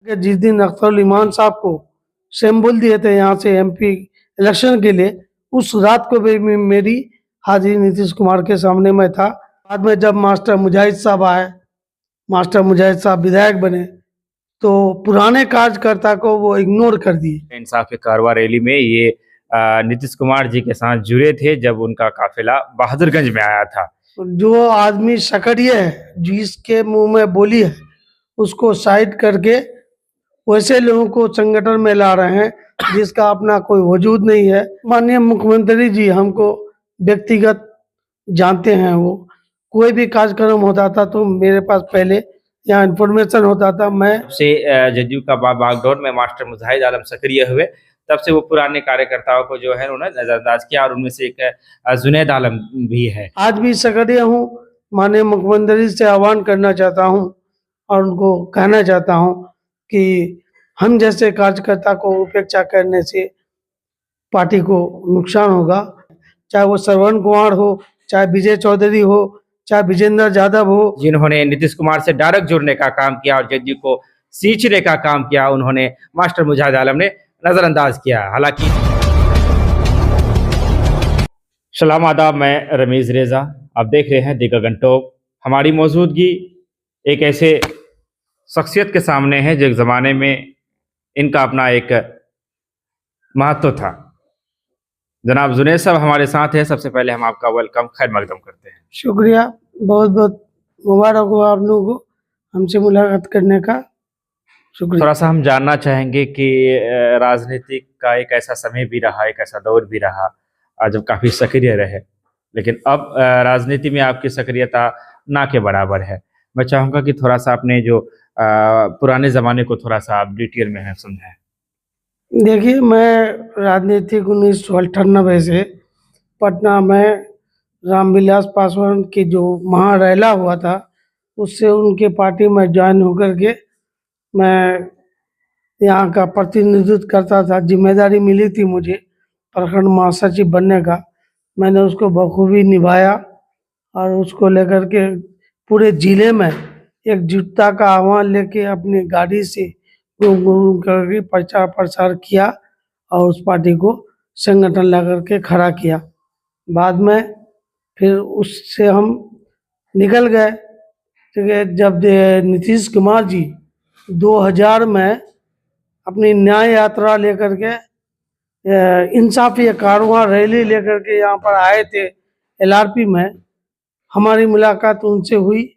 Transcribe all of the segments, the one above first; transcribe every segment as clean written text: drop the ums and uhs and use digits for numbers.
कि जिस दिन अख्तर ईमान साहब को शैम्बुल दिए थे यहाँ से एमपी इलेक्शन के लिए, उस रात को भी मेरी हाजिरी नीतीश कुमार के सामने में था। बाद में जब मास्टर मुजाहिद साहब आए, मास्टर मुजाहिद साहब विधायक बने, तो पुराने कार्यकर्ता को वो इग्नोर कर दिए। इंसाफ के कारवा रैली में ये नीतीश कुमार जी के साथ जुड़े थे जब उनका काफिला बहादुरगंज में आया था। जो आदमी सकड़िए है, जिसके मुंह में बोली है, उसको साइड करके वैसे लोगों को संगठन में ला रहे हैं जिसका अपना कोई वजूद नहीं है। माननीय मुख्यमंत्री जी हमको व्यक्तिगत जानते हैं। वो कोई भी कार्यक्रम होता था तो मेरे पास पहले यहाँ इन्फॉर्मेशन होता था। मैं से जदयू का बागडोर में मास्टर मुजाहिद आलम सक्रिय हुए, तब से वो पुराने कार्यकर्ताओं को जो है उन्होंने नजरअंदाज किया और उनमें से एक जुनैद आलम भी है। आज भी सक्रिय हूँ। माननीय मुख्यमंत्री से आह्वान करना चाहता हूँ और उनको कहना चाहता हूँ कि हम जैसे कार्यकर्ता को उपेक्षा करने से पार्टी को नुकसान होगा। चाहे वो श्रवण कुमार हो, चाहे विजय चौधरी हो, चाहे विजेंद्र यादव हो, जिन्होंने नीतीश कुमार से डायरेक्ट जुड़ने का काम किया और जदयू को सींचने का काम किया, उन्होंने मास्टर मुजाहिद आलम ने नजरअंदाज किया। हालांकि सलाम आदाब, मैं रमीज रेजा, आप देख रहे हैं दी गगन टॉक। हमारी मौजूदगी एक ऐसे शख्सियत के सामने है जो एक ज़माने में इनका अपना एक महत्व था। जनाब जुनैद साहब हमारे साथ है। सबसे पहले हम आपका वेलकम खैर मकदम करते हैं। शुक्रिया, बहुत बहुत मुबारक हो आप लोगों को हमसे मुलाकात करने का। शुक्रिया। थोड़ा सा हम जानना चाहेंगे कि राजनीति का एक ऐसा समय भी रहा, एक ऐसा दौर भी रहा जब काफ़ी सक्रिय रहे, लेकिन अब राजनीति में आपकी सक्रियता ना के बराबर है। मैं चाहूँगा कि थोड़ा सा अपने जो पुराने ज़माने को थोड़ा सा आप डिटेल में है समझाएं। देखिए, मैं राजनीतिक 1998 से पटना में रामविलास पासवान की जो महारैला हुआ था, उससे उनके पार्टी में ज्वाइन होकर के मैं यहाँ का प्रतिनिधित्व करता था। जिम्मेदारी मिली थी मुझे प्रखंड महासचिव बनने का। मैंने उसको बखूबी निभाया और उसको लेकर के पूरे जिले में एकजुटता का आह्वान लेके अपनी गाड़ी से घूम घूम करके प्रचार प्रसार किया और उस पार्टी को संगठन ला करके खड़ा किया। बाद में फिर उससे हम निकल गए। ठीक है, जब नीतीश कुमार जी 2000 में अपनी न्याय यात्रा लेकर के इंसाफी कारवां रैली लेकर के यहाँ पर आए थे एलआरपी में, हमारी मुलाकात उनसे हुई।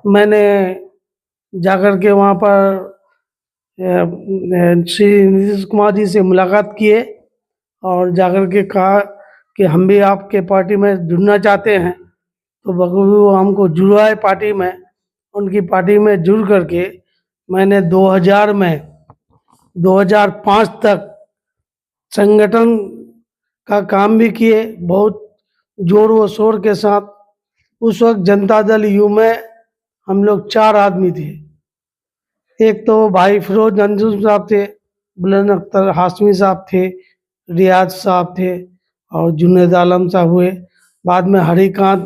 मैंने जाकर के वहाँ पर श्री नीतीश कुमार जी से मुलाकात किए और जाकर के कहा कि हम भी आपके पार्टी में जुड़ना चाहते हैं। तो बखूबी वो हमको जुड़वाए पार्टी में। उनकी पार्टी में जुड़ करके मैंने 2000 में 2005 तक संगठन का काम भी किए, बहुत जोर व शोर के साथ। उस वक्त जनता दल यू में हम लोग 4 आदमी थे। एक तो भाई फिरोज अंजुम साहब थे, बुलंद अख्तर हाशमी साहब थे, रियाज साहब थे और जुनैद आलम साहब हुए। बाद में हरिकांत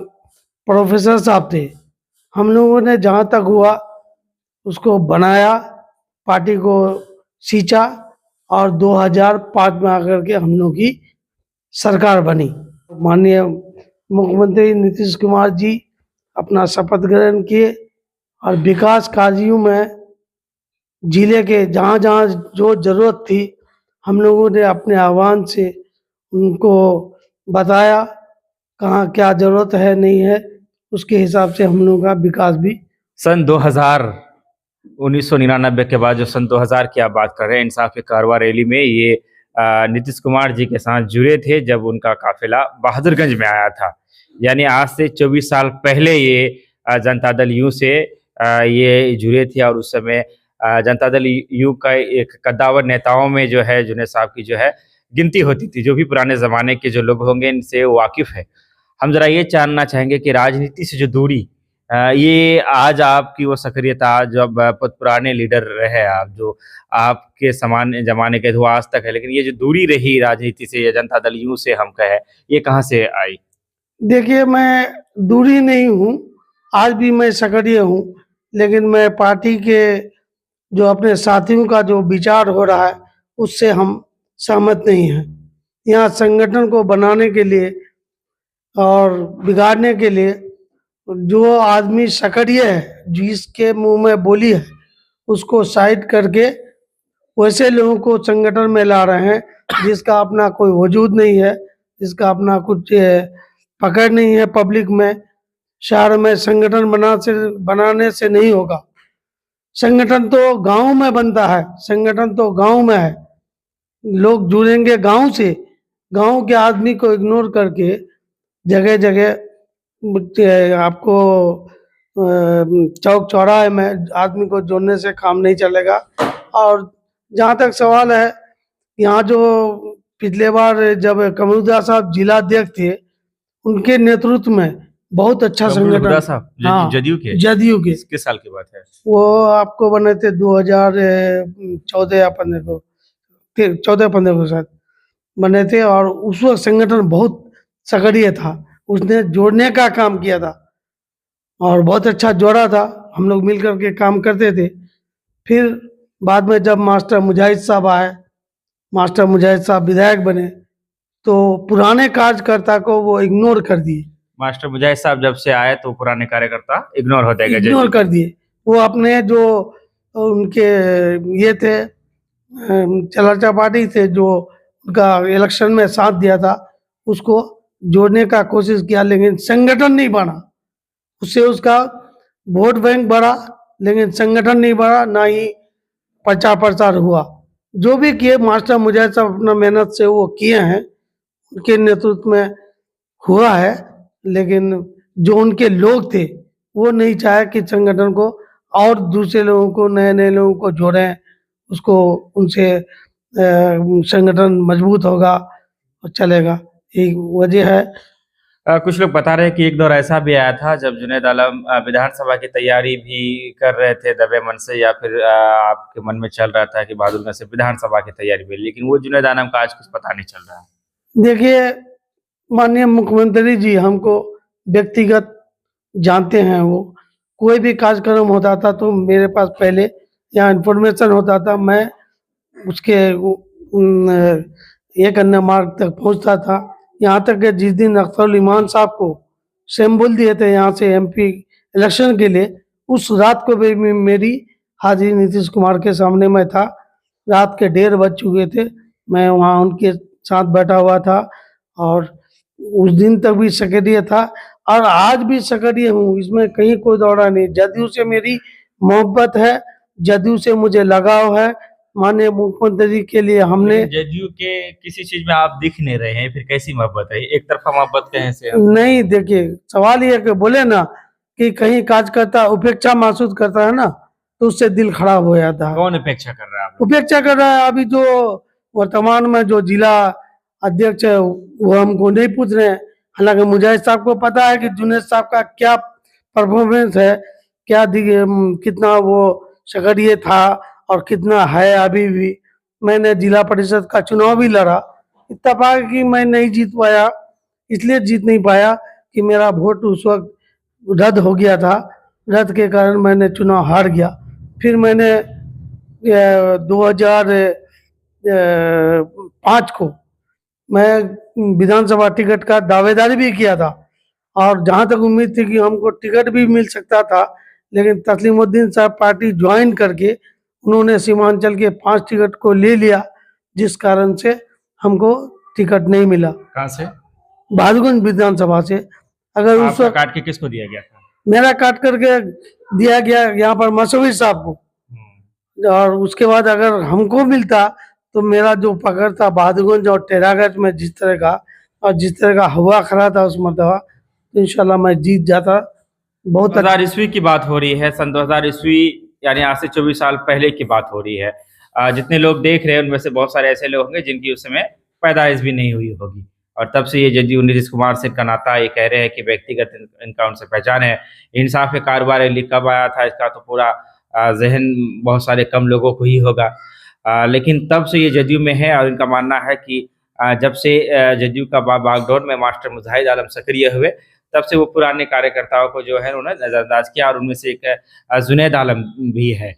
प्रोफेसर साहब थे। हम लोगों ने जहाँ तक हुआ उसको बनाया, पार्टी को सींचा और 2005 में आकर के हम लोग की सरकार बनी। माननीय मुख्यमंत्री नीतीश कुमार जी अपना शपथ ग्रहण किए और विकास कार्यों में जिले के जहाँ जहाँ जो ज़रूरत थी हम लोगों ने अपने आह्वान से उनको बताया कहाँ क्या ज़रूरत है नहीं है, उसके हिसाब से हम लोगों का विकास भी। सन 1999 के बाद जो सन 2000 की आप बात कर रहे हैं, इंसाफ के कारवा रैली में ये नीतीश कुमार जी के साथ जुड़े थे जब उनका काफिला बहादुरगंज में आया था। यानी आज से 24 साल पहले ये जनता दल यू से ये जुड़े थे और उस समय जनता दल यू का एक कद्दावर नेताओं में जो है जुनैद साहब की जो है गिनती होती थी। जो भी पुराने ज़माने के जो लोग होंगे इनसे वाकिफ़ है। हम ज़रा ये जानना चाहेंगे कि राजनीति से जो दूरी ये आज आपकी वो सक्रियता, जब पुराने लीडर रहे आप, जो आपके समान जमाने के वो आज तक है, लेकिन ये जो दूरी रही राजनीति से या जनता दल यूं से हम कहे, ये कहाँ से आई? देखिए, मैं दूरी नहीं हूँ, आज भी मैं सक्रिय हूँ, लेकिन मैं पार्टी के जो अपने साथियों का जो विचार हो रहा है उससे हम सहमत नहीं हैं। यहाँ संगठन को बनाने के लिए और बिगाड़ने के लिए जो आदमी सक्रिय है, जिसके मुंह में बोली है, उसको साइड करके वैसे लोगों को संगठन में ला रहे हैं जिसका अपना कोई वजूद नहीं है, जिसका अपना कुछ पकड़ नहीं है पब्लिक में। शहर में संगठन बनाने से नहीं होगा। संगठन तो गांव में बनता है, संगठन तो गांव में है। लोग जुड़ेंगे गांव से, गांव के आदमी को इग्नोर करके जगह जगह आपको चौक चौराहे में आदमी को जोड़ने से काम नहीं चलेगा। और जहाँ तक सवाल है, यहाँ जो पिछले बार जब कमरुद्दीन साहब जिला अध्यक्ष थे, उनके नेतृत्व में बहुत अच्छा संगठन, साहब हाँ, जदयू के जदयू के, किस साल की बात है? वो आपको बने थे 2014 या 15 को, 14-15 के साथ बने थे। और उस वक्त संगठन बहुत सक्रिय था, उसने जोड़ने का काम किया था और बहुत अच्छा जोड़ा था। हम लोग मिल करके काम करते थे। फिर बाद में जब मास्टर मुजाहिद साहब आए, मास्टर मुजाहिद साहब विधायक बने, तो पुराने कार्यकर्ता को वो इग्नोर कर दिए। मास्टर मुजाहिद साहब जब से आए तो पुराने कार्यकर्ता इग्नोर होते गए, इग्नोर कर दिए। वो अपने जो उनके ये थे चलाचा पार्टी थे, जो उनका इलेक्शन में साथ दिया था, उसको जोड़ने का कोशिश किया, लेकिन संगठन नहीं बना। उससे उसका वोट बैंक बढ़ा, लेकिन संगठन नहीं बढ़ा, ना ही प्रचार प्रसार हुआ। जो भी किए मास्टर मुजाहिद साहब अपना मेहनत से वो किए हैं, उनके नेतृत्व में हुआ है। लेकिन जो उनके लोग थे वो नहीं चाहे कि संगठन को और दूसरे लोगों को, नए नए लोगों को जोड़ें, उसको उनसे संगठन मजबूत होगा और चलेगा। यही वजह है। कुछ लोग बता रहे हैं कि एक दौर ऐसा भी आया था जब जुनैद आलम विधानसभा की तैयारी भी कर रहे थे दबे मन से, या फिर आपके मन में चल रहा था कि बहादुरगंज से विधानसभा की तैयारी में, लेकिन वो जुनैद आलम का आज कुछ पता नहीं चल रहा है। देखिए, माननीय मुख्यमंत्री जी हमको व्यक्तिगत जानते हैं। वो कोई भी कार्यक्रम होता था तो मेरे पास पहले यहाँ इन्फॉर्मेशन होता था, मैं उसके एक अन्य मार्ग तक पहुंचता था। यहाँ तक कि जिस दिन अख्तर ईमान साहब को शैम्बुल दिए थे यहाँ से एमपी इलेक्शन के लिए, उस रात को भी मेरी हाजिरी नीतीश कुमार के सामने में था। रात के 1:30 बज चुके थे, मैं वहाँ उनके साथ बैठा हुआ था और उस दिन तक भी सक्रिय था और आज भी सक्रिय हूँ, इसमें कहीं कोई दौड़ा नहीं। जदयू से मेरी मोहब्बत है, जदयू से मुझे लगाव है। माननीय मुख्यमंत्री के लिए हमने, जदयू के किसी चीज में आप दिख नहीं रहे हैं, फिर कैसी मोहब्बत है? एक तरफा मोहब्बत कहें से नहीं, देखिए सवाल ये है कि बोले ना कि कहीं कार्यकर्ता उपेक्षा महसूस करता है ना, तो उससे दिल खराब हो जाता है। कौन अपेक्षा कर रहा है? उपेक्षा कर रहा है अभी जो वर्तमान में जो जिला अध्यक्ष है वो हमको नहीं पूछ रहे हैं। हालांकि मुजाहिद साहब को पता है कि जुनैद साहब का क्या परफॉर्मेंस है, क्या कितना वो सक्रिय था और कितना है अभी भी। मैंने जिला परिषद का चुनाव भी लड़ा, इत्तेफाक कि मैं नहीं जीत पाया। इसलिए जीत नहीं पाया कि मेरा वोट उस वक्त रद्द हो गया था, रद्द के कारण मैंने चुनाव हार गया। फिर मैंने 2005 को मैं विधानसभा टिकट का दावेदारी भी किया था और जहाँ तक उम्मीद थी कि हमको टिकट भी मिल सकता था, लेकिन तस्लीमुद्दीन साहब पार्टी ज्वाइन करके उन्होंने सीमांचल के 5 टिकट को ले लिया, जिस कारण से हमको टिकट नहीं मिला। कहाँ से? बहादुरगंज विधानसभा से। अगर उस आपका वक्त काट के किसको दिया गया था? मेरा काट करके दिया गया यहाँ पर मसूरी साहब को, और उसके बाद अगर हमको मिलता तो मेरा जो पकड़ था बहादुरगंज और टेरागंज में जिस तरह का और जिस तरह का हवा खड़ा था उस मरतबा, तो इंशाल्लाह मैं जीत जाता। बहुत 2000 ईस्वी की बात हो रही है, सन 2000 ईस्वी यानी आज से 24 साल पहले की बात हो रही है। जितने लोग देख रहे हैं उनमें से बहुत सारे ऐसे लोग होंगे जिनकी उस समय पैदाइश भी नहीं हुई होगी, और तब से ये जदयू नीतीश कुमार से का नाता, ये कह रहे हैं कि व्यक्तिगत इनका उनसे पहचान है। इंसाफ के कारोबार रैली कब आया था इसका तो पूरा जहन बहुत सारे कम लोगों को ही होगा, लेकिन तब से ये जदयू में है। और इनका मानना है कि जब से जदयू का बागडोर में मास्टर मुजाहिद आलम सक्रिय हुए, तब से वो पुराने कार्यकर्ताओं को जो है उन्होंने नजरअंदाज किया, और उनमें से एक जुनैद आलम भी है।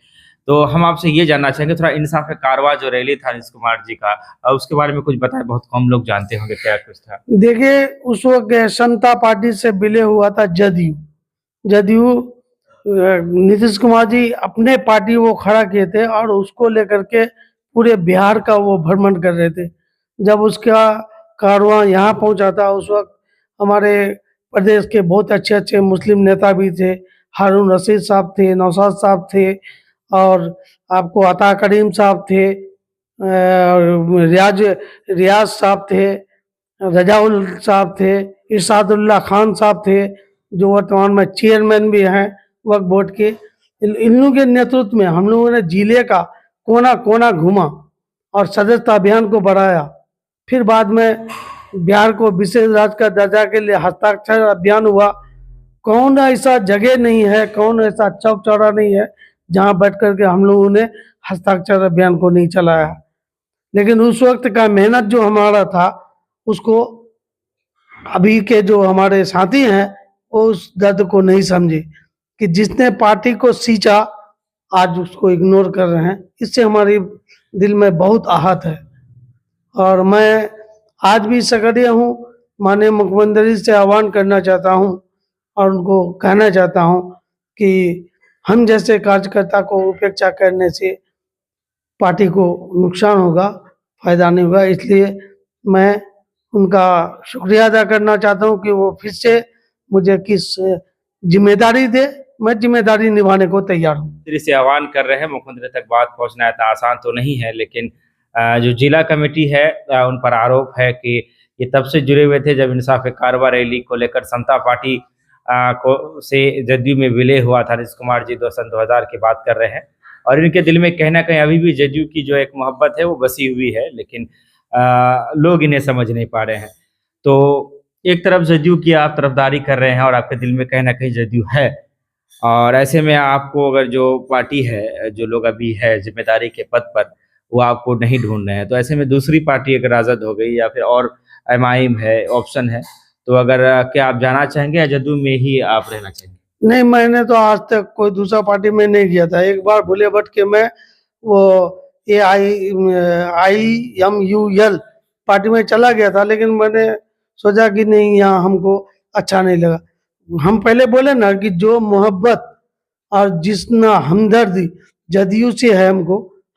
तो हम आपसे ये जानना चाहेंगे थोड़ा इंसाफ कारवां जो रैली था नीतीश कुमार जी का, उसके बारे में कुछ बताएं, बहुत कम लोग जानते होंगे क्या कुछ था। देखिए, उस वक्त समता पार्टी से विलय हुआ था जदयू। जदयू नीतीश कुमार जी अपने पार्टी वो खड़ा किए थे और उसको लेकर के पूरे बिहार का वो भ्रमण कर रहे थे। जब उसका कारवां यहाँ पहुंचा था, उस वक्त हमारे प्रदेश के बहुत अच्छे अच्छे मुस्लिम नेता भी थे। हारून रशीद साहब थे, नौशाद साहब थे, और आपको अता करीम साहब थे, रियाज साहब थे, रजाउल साहब थे, इरशादुल्लाह खान साहब थे, जो वर्तमान में चेयरमैन भी हैं वक्फ बोर्ड के। इन लोगों के नेतृत्व में हम लोगों ने जिले का कोना कोना घूमा और सदस्यता अभियान को बढ़ाया। फिर बाद में बिहार को विशेष राज्य का दर्जा के लिए हस्ताक्षर अभियान हुआ। कौन ऐसा जगह नहीं है, कौन ऐसा चौक चौरा नहीं है जहां बैठ करके हम लोगों ने हस्ताक्षर अभियान को नहीं चलाया। लेकिन उस वक्त का मेहनत जो हमारा था, उसको अभी के जो हमारे साथी हैं वो उस दर्द को नहीं समझे कि जिसने पार्टी को सींचा आज उसको इग्नोर कर रहे हैं। इससे हमारी दिल में बहुत आहत है। और मैं आज भी सक्रिय हूँ, माननीय मुख्यमंत्री से आह्वान करना चाहता हूँ और उनको कहना चाहता हूँ कि हम जैसे कार्यकर्ता को उपेक्षा करने से पार्टी को नुकसान होगा, फायदा नहीं होगा। इसलिए मैं उनका शुक्रिया अदा करना चाहता हूँ कि वो फिर से मुझे किस जिम्मेदारी दे, मैं जिम्मेदारी निभाने को तैयार हूँ। मंत्री से आह्वान कर रहे हैं, मुख्यमंत्री तक बात पहुंचना इतना आसान तो नहीं है, लेकिन जो जिला कमेटी है उन पर आरोप है कि ये तब से जुड़े हुए थे जब इंसाफ कारवां रैली को लेकर समता पार्टी को से जदयू में विलय हुआ था। नीतीश कुमार जी 2000 की बात कर रहे हैं और इनके दिल में कहीं ना कहीं अभी भी जदयू की जो एक मोहब्बत है वो बसी हुई है, लेकिन लोग इन्हें समझ नहीं पा रहे हैं। तो एक तरफ जदयू की आप तरफदारी कर रहे हैं और आपके दिल में कहीं ना कहीं जदयू है, और ऐसे में आपको अगर जो पार्टी है, जो लोग अभी है जिम्मेदारी के पद पर, वो आपको नहीं ढूंढ रहे हैं, तो ऐसे में दूसरी पार्टी अगर राजद हो गई या फिर और एमआईएम है, ऑप्शन है, तो अगर क्या आप जाना चाहेंगे या जदयू में ही आप रहना चाहेंगे? नहीं, मैंने तो आज तक कोई दूसरा पार्टी में नहीं किया था। एक बार भूले भट के मैं वो IMUL पार्टी में चला गया था, लेकिन मैंने सोचा कि नहीं, यहाँ हमको अच्छा नहीं लगा। हम पहले बोले ना कि जो मोहब्बत और जितना हमदर्दी जदयू से है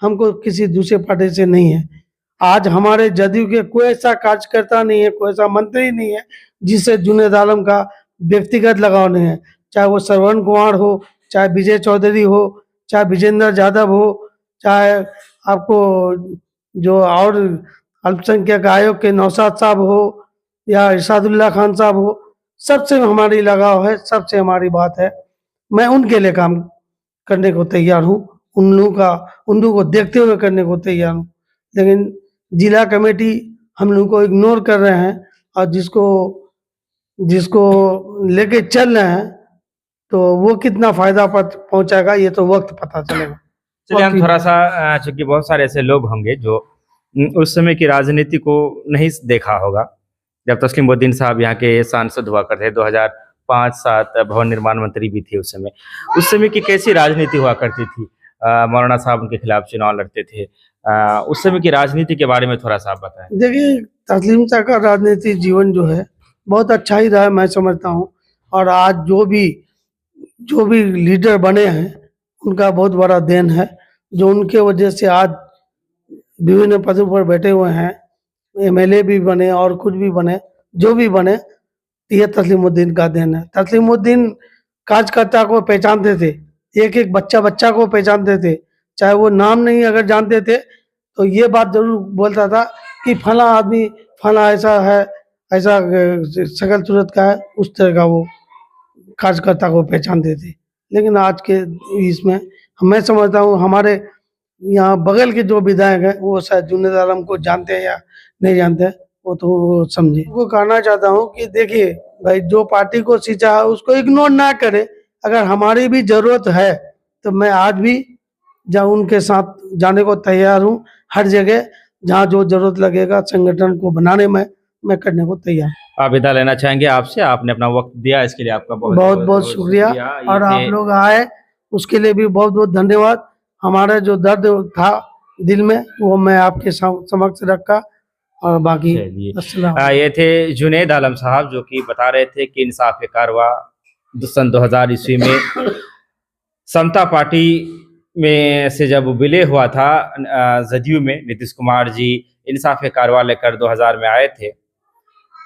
हमको किसी दूसरे पार्टी से नहीं है। आज हमारे जदयू के कोई ऐसा कार्यकर्ता नहीं है, कोई ऐसा मंत्री नहीं है जिससे जुनेद आलम का व्यक्तिगत लगाव नहीं है। चाहे वो श्रवण कुमार हो, चाहे विजय चौधरी हो, चाहे विजेंद्र यादव हो, चाहे आपको जो और अल्पसंख्यक आयोग के नौशाद साहब हो या इरशादुल्लाह खान साहब हो, सबसे हमारी लगाव है, सबसे हमारी बात है। मैं उनके लिए काम करने को तैयार हूँ, उन लोगों को देखते हुए करने को तैयार हूँ। लेकिन जिला कमेटी हम लोगों को इग्नोर कर रहे हैं और जिसको लेके चल रहे हैं, तो वो कितना फायदा पहुंचाएगा ये तो वक्त पता चलेगा। चलिए हम थोड़ा सा, चूंकि बहुत सारे ऐसे लोग होंगे जो उस समय की राजनीति को नहीं देखा होगा, जब तस्लीमुद्दीन साहब यहाँ के सांसद हुआ करते थे, 2005-7 भवन निर्माण मंत्री भी थे उस समय की कैसी राजनीति हुआ करती थी? मौलाना साहब उनके खिलाफ चुनाव लड़ते थे, उस समय की राजनीति के बारे में थोड़ा सा आप बताएं। देखिए, तस्लीम साहब का राजनीतिक जीवन जो है बहुत अच्छा ही रहा है, मैं समझता हूँ। और आज जो भी लीडर बने हैं उनका बहुत बड़ा देन है, जो उनके वजह से आज विभिन्न पदों पर बैठे हुए हैं। MLA भी बने और कुछ भी बने, जो भी बने, ये तस्लीमुद्दीन का देन है। तस्लीमुद्दीन कार्यकर्ता को पहचानते थे, एक एक बच्चा को पहचानते थे। चाहे वो नाम नहीं अगर जानते थे तो ये बात जरूर बोलता था कि फला आदमी फला ऐसा है, ऐसा शकल सूरत का है, उस तरह का वो कार्यकर्ता को पहचानते थे। लेकिन आज के इसमें मैं समझता हूँ हमारे यहाँ बगल के जो विधायक हैं वो शायद जुनेद आलम को जानते हैं या नहीं जानते हैं, वो तो वो समझे। वो कहना चाहता हूँ कि देखिए भाई, जो पार्टी को सींचा है उसको इग्नोर ना करे। अगर हमारी भी जरूरत है तो मैं आज भी उनके साथ जाने को तैयार हूँ। हर जगह जहाँ जो जरूरत लगेगा संगठन को बनाने में मैं करने को तैयार। आप विदा लेना चाहेंगे आपसे? आपने अपना वक्त दिया, इसके लिए आपका बहुत बहुत शुक्रिया। और आप लोग आए उसके लिए भी बहुत बहुत धन्यवाद। हमारा जो दर्द था दिल में वो मैं आपके समक्ष रखा। और बाकी चलिए अस्सलाम। ये थे जुनैद आलम साहब जो कि बता रहे थे कि इंसाफ कारवा सन 2000 ईस्वी में समता पार्टी में से जब विलय हुआ था जदयू में, नीतीश कुमार जी इंसाफ कारवा लेकर 2000 में आए थे।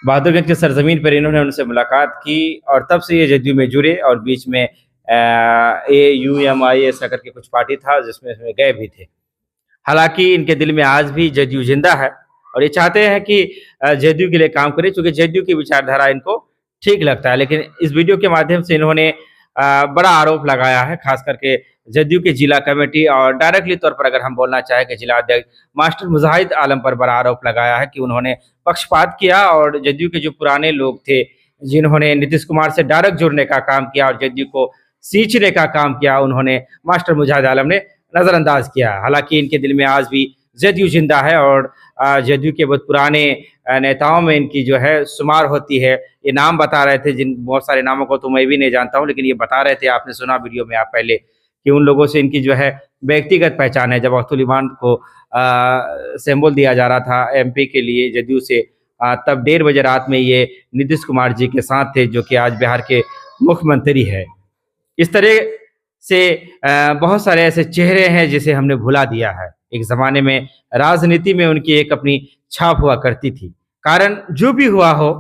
बहादुरगंज की सरजमीन पर इन्होंने उनसे मुलाकात की और तब से ये जदयू में जुड़े और बीच में AUMI ऐसा करके कुछ पार्टी था जिसमें गए भी थे। हालांकि इनके दिल में आज भी जदयू जिंदा है और ये चाहते हैं कि जदयू के लिए काम करें, क्योंकि जदयू की विचारधारा इनको ठीक लगता है। लेकिन इस वीडियो के माध्यम से इन्होंने बड़ा आरोप लगाया है, खास करके जदयू के जिला कमेटी और डायरेक्टली तौर पर अगर हम बोलना चाहें कि जिला अध्यक्ष मास्टर मुजाहिद आलम पर बड़ा आरोप लगाया है कि उन्होंने पक्षपात किया और जदयू के जो पुराने लोग थे जिन्होंने नीतीश कुमार से डायरेक्ट जुड़ने का काम किया और जदयू को सींचने का काम किया, उन्होंने मास्टर मुजाहिद आलम ने नजरअंदाज किया। हालांकि इनके दिल में आज भी जदयू जिंदा है और जदयू के बहुत पुराने नेताओं में इनकी जो है शुमार होती है। ये नाम बता रहे थे, जिन बहुत सारे नामों को तो मैं भी नहीं जानता हूं, लेकिन ये बता रहे थे, आपने सुना वीडियो में आप पहले, कि उन लोगों से इनकी जो है व्यक्तिगत पहचान है। जब अख्तुल इमान को सिंबल दिया जा रहा था MP के लिए जदयू से, तब 1:30 बजे रात में ये नीतीश कुमार जी के साथ थे, जो कि आज बिहार के मुख्यमंत्री है। इस तरह से बहुत सारे ऐसे चेहरे हैं जिसे हमने भुला दिया है। एक ज़माने में राजनीति में उनकी एक अपनी छाप हुआ करती थी। कारण जो भी हुआ हो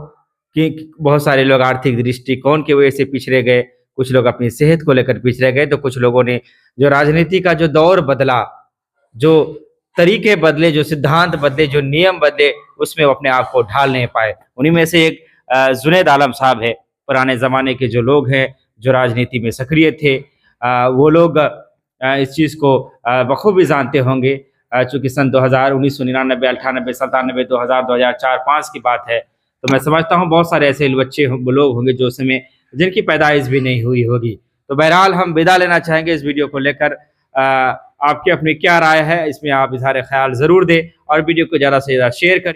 कि बहुत सारे लोग आर्थिक दृष्टिकोण की वजह से पिछड़े गए, कुछ लोग अपनी सेहत को लेकर पिछड़े गए, तो कुछ लोगों ने जो राजनीति का जो दौर बदला, जो तरीके बदले, जो सिद्धांत बदले, जो नियम बदले, उसमें वो अपने आप को ढाल नहीं पाए। उन्हीं में से एक जुनैद आलम साहब है। पुराने ज़माने के जो लोग हैं जो राजनीति में सक्रिय थे, वो लोग इस चीज़ को बखूबी जानते होंगे। चूँकि सन 2000, 1999, 98, 97, 2000, 2004, 5 की बात है, तो मैं समझता हूँ बहुत सारे ऐसे बच्चे लोग होंगे जो उस समय जिनकी पैदाइश भी नहीं हुई होगी। तो बहरहाल हम विदा लेना चाहेंगे इस वीडियो को लेकर। आपकी अपनी क्या राय है इसमें आप इज़हार ख्याल ज़रूर दें और वीडियो को ज़्यादा से ज़्यादा शेयर करें।